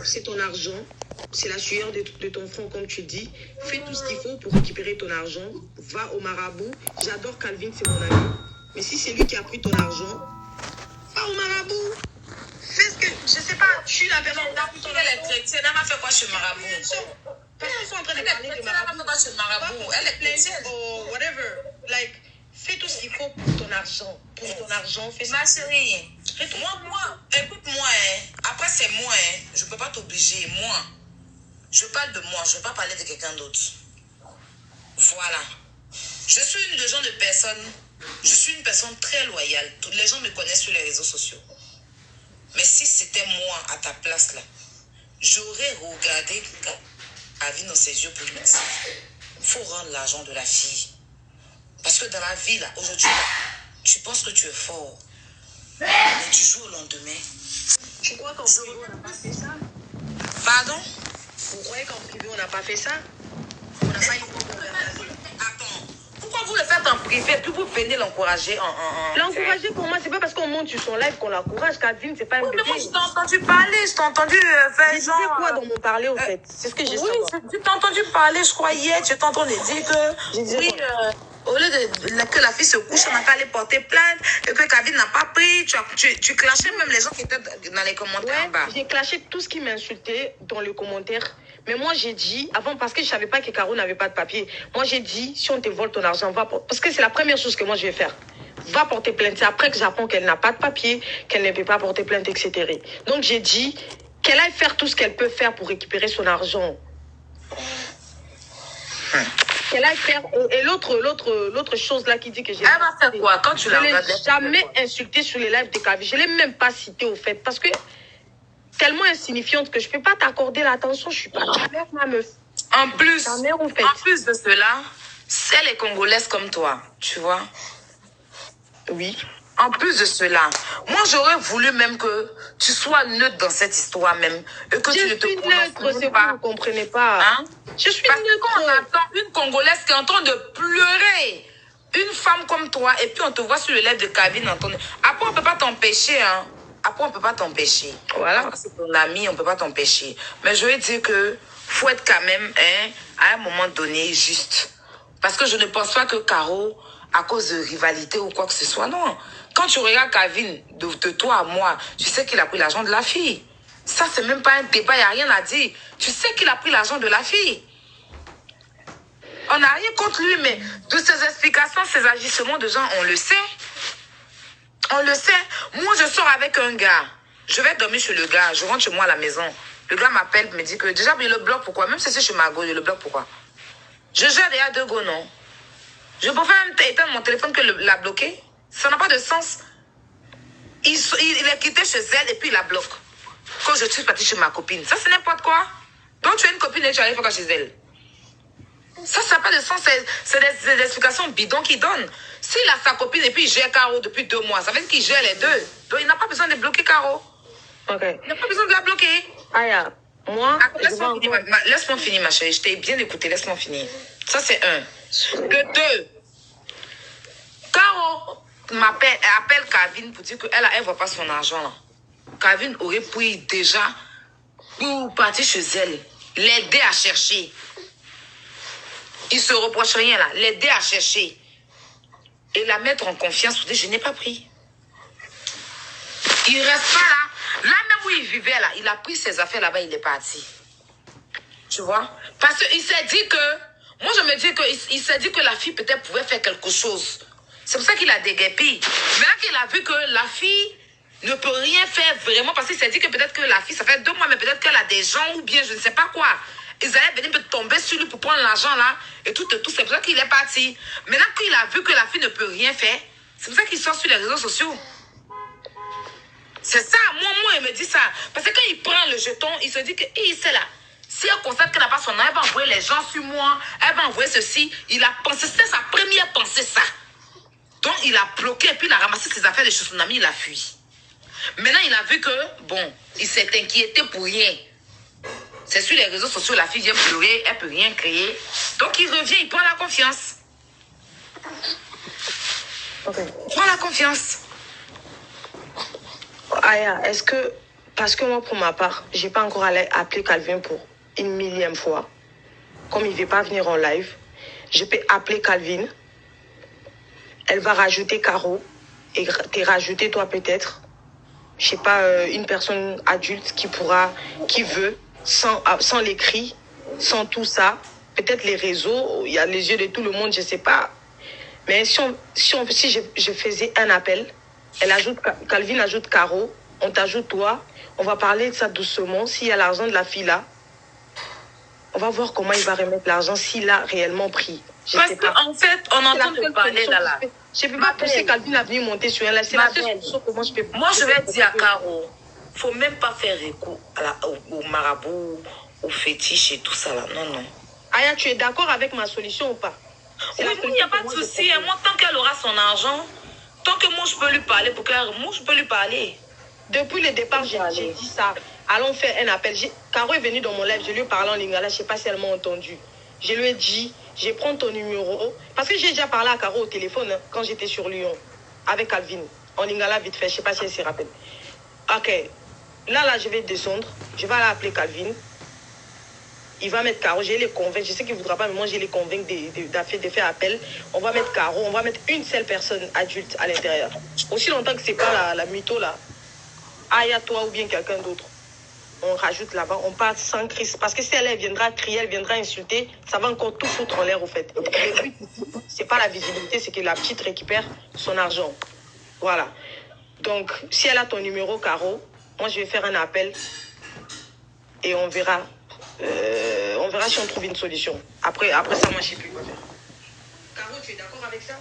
C'est ton argent, c'est la sueur de ton front, comme tu dis. Fais tout ce qu'il faut pour récupérer ton argent. Va au marabout. J'adore Calvin, c'est mon ami. Mais si c'est lui qui a pris ton argent, va au marabout. Fais ce que... Je sais pas, je suis la personne qui a pris ton argent. Elle est chrétienne, elle m'a fait quoi chez marabout? Ils sont en train de parler de marabout. Elle est chrétienne. Or whatever. Like, fais tout ce qu'il faut pour ton argent. Pour ton argent, fais ça. Ma chérie, écoute-moi, après c'est moi, je peux pas t'obliger, moi. Je parle de moi, je veux pas parler de quelqu'un d'autre. Voilà. Je suis je suis une personne très loyale. Tous les gens me connaissent sur les réseaux sociaux. Mais si c'était moi à ta place là, j'aurais regardé Calvin dans ses yeux pour lui dire, il faut rendre l'argent de la fille. Parce que dans la vie là, aujourd'hui, tu penses que tu es fort. Mais du jour au lendemain, Tu crois qu'en privé, on n'a pas fait ça? pardon? Vous croyez qu'en privé, on n'a pas fait ça? On n'a pas eu de conversation. Attends, pourquoi vous le faites en privé puis vous venez l'encourager en... L'encourager pour moi, c'est pas parce qu'on monte sur son live qu'on l'encourage. Calvin, c'est pas un Oui, bébé. mais moi je t'ai entendu parler, je t'ai entendu faire Mais tu sais genre... quoi dans mon parler, au fait? C'est ce que j'ai Oui, savoir. tu t'es entendu parler, je crois, hier, tu t'es entendu dire que... J'ai dit Oui, au lieu que la fille se couche, on n'a qu'à aller porter plainte, et que Calvin n'a pas pris, tu clashais même les gens qui étaient dans les commentaires en bas. Ouais, j'ai clashé tout ce qui m'insultait dans le commentaire. Mais moi, j'ai dit, avant, parce que je savais pas que Caro n'avait pas de papier, moi, j'ai dit, si on te vole ton argent, va parce que c'est la première chose que moi, je vais faire. Va porter plainte. C'est après que j'apprends qu'elle n'a pas de papier, qu'elle ne peut pas porter plainte, etc. Donc, j'ai dit qu'elle aille faire tout ce qu'elle peut faire pour récupérer son argent. Qu'elle aille faire... Et l'autre chose là qui dit que j'ai... Elle va faire quoi quand tu la Je regardes? l'ai jamais insultée sur les lives de Calvin. Je l'ai même pas citée au fait. Parce que tellement insignifiante que je peux pas t'accorder l'attention. Je suis pas ta mère, ma meuf. En plus, Ta mère, au fait. en plus de cela, elle est congolaise comme toi, tu vois. Oui. En plus de cela, moi j'aurais voulu même que tu sois neutre dans cette histoire même. Et que tu ne te Je suis prononces neutre, c'est pas. vous ne comprenez pas. Hein? Je suis Parce que neutre. quand on attend une Congolaise qui est en train de pleurer, une femme comme toi, et puis on te voit sur le live de Calvin entendre. Après, on ne peut pas t'empêcher, hein. Après, on ne peut pas t'empêcher. Voilà. C'est ton ami, on ne peut pas t'empêcher. Mais je vais dire que faut être quand même, hein, à un moment donné, juste. Parce que je ne pense pas que Caro, à cause de rivalité ou quoi que ce soit, non. Quand tu regardes Calvin, de toi à moi, tu sais qu'il a pris l'argent de la fille. Ça, c'est même pas un débat, il n'y a rien à dire. Tu sais qu'il a pris l'argent de la fille. On n'a rien contre lui, mais de ses explications, ses agissements de gens, on le sait. On le sait. Moi, je sors avec un gars. Je vais dormir chez le gars. Je rentre chez moi à la maison. Le gars m'appelle, me dit que déjà, il le bloque pourquoi? Même si c'est chez Margot, il le bloque pourquoi? Je gère déjà 2 go, non? Je préfère même éteindre mon téléphone que l'a bloqué. Ça n'a pas de sens. Il est quitté chez elle et puis il la bloque. Quand je suis partie chez ma copine. Ça, c'est n'importe quoi. Donc, tu as une copine et tu arrives faire chez elle. Ça n'a pas de sens. C'est des explications bidons qu'il donne. S'il a sa copine et puis il gère Caro depuis 2 mois, ça veut dire qu'il gère les deux. Donc, il n'a pas besoin de bloquer Caro. Ok. Il n'a pas besoin de la bloquer. Aya, moi... Laisse-moi finir, ma chérie. Je t'ai bien écouté. Laisse-moi finir. Ça, c'est 1. De 2. Caro appelle Calvin pour dire qu'elle ne voit pas son argent. Là. Calvin aurait pris déjà pour partir chez elle, l'aider à chercher. Il se reproche rien là, l'aider à chercher. Et la mettre en confiance pour dire je n'ai pas pris. Il reste pas là. Là même où il vivait là, il a pris ses affaires là-bas, il est parti. Tu vois? Parce qu'il s'est dit que, moi je me dis qu'il s'est dit que la fille peut-être pouvait faire quelque chose. C'est pour ça qu'il a déguerpi. Maintenant qu'il a vu que la fille ne peut rien faire vraiment, parce qu'il s'est dit que peut-être que la fille, ça fait 2 mois, mais peut-être qu'elle a des gens ou bien je ne sais pas quoi. Ils allaient venir tomber sur lui pour prendre l'argent là, et tout, c'est pour ça qu'il est parti. Maintenant qu'il a vu que la fille ne peut rien faire, c'est pour ça qu'il sort sur les réseaux sociaux. C'est ça, moi, il me dit ça. Parce que quand il prend le jeton, il se dit que, c'est là. Si elle constate qu'elle n'a pas son nom, elle va envoyer les gens sur moi, elle va envoyer ceci. Il a pensé, c'était sa première pensée, ça. Donc, il a bloqué et puis il a ramassé ses affaires de chez son ami, il a fui. Maintenant, il a vu que, bon, il s'est inquiété pour rien. C'est sur les réseaux sociaux, la fille vient pleurer, elle ne peut rien créer. Donc, il revient, il prend la confiance. Ok. Il prend la confiance. Aya, est-ce que Parce que moi, pour ma part, j'ai pas encore appelé Calvin pour une millième fois. Comme il ne veut pas venir en live, je peux appeler Calvin. Elle va rajouter Caro et te rajouter toi peut-être. Je sais pas, une personne adulte qui veut, sans l'écrit, sans tout ça. Peut-être les réseaux, il y a les yeux de tout le monde, je sais pas. Mais si je faisais un appel, Calvin ajoute Caro, on t'ajoute toi, on va parler de ça doucement. S'il y a l'argent de la fille là, on va voir comment il va remettre l'argent s'il a réellement pris. Parce qu'en fait, on entend te parler là. Je ne peux pas pousser Calvin à venir monter sur elle. C'est la seule chose comment je peux. Moi, je vais dire à Caro, il ne faut même pas faire recours au marabout, au fétiche et tout ça là. Non, non. Aya, tu es d'accord avec ma solution ou pas? Oui, il n'y a pas de souci. Moi, tant qu'elle aura son argent, tant que moi, je peux lui parler, moi, je peux lui parler. Depuis le départ, j'ai dit ça. Allons faire un appel. Caro est venue dans mon live, je lui ai parlé en lingala, je ne sais pas si elle m'a entendu. Je lui ai dit, je prends ton numéro. Parce que j'ai déjà parlé à Caro au téléphone hein, quand j'étais sur Lyon, avec Calvin. En lingala, vite fait, je ne sais pas si elle s'y rappelle. Ok, là, je vais descendre. Je vais aller appeler Calvin. Il va mettre Caro, je vais les convaincre. Je sais qu'il ne voudra pas, mais moi, je vais les convaincre de faire appel. On va mettre Caro, on va mettre une seule personne adulte à l'intérieur. Aussi longtemps que ce n'est pas la mytho, là. Aya, toi ou bien quelqu'un d'autre. On rajoute là-bas, on part sans crise. Parce que si elle viendra crier, elle viendra insulter, ça va encore tout foutre en l'air au fait. Le but ici, c'est pas la visibilité, c'est que la petite récupère son argent. Voilà. Donc, si elle a ton numéro, Caro, moi je vais faire un appel et on verra. On verra si on trouve une solution. Après ça, moi je sais plus quoi faire. Caro, tu es d'accord avec ça?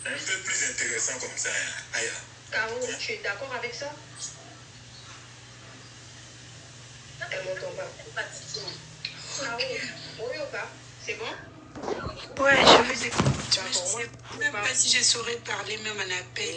Un peu plus intéressant comme ça, Aya. Caro, tu es d'accord avec ça? Elle m'entend pas. Caro, oui ou pas? C'est bon? Ouais, je vous écoute. Je sais même pas si je saurais parler même en appel.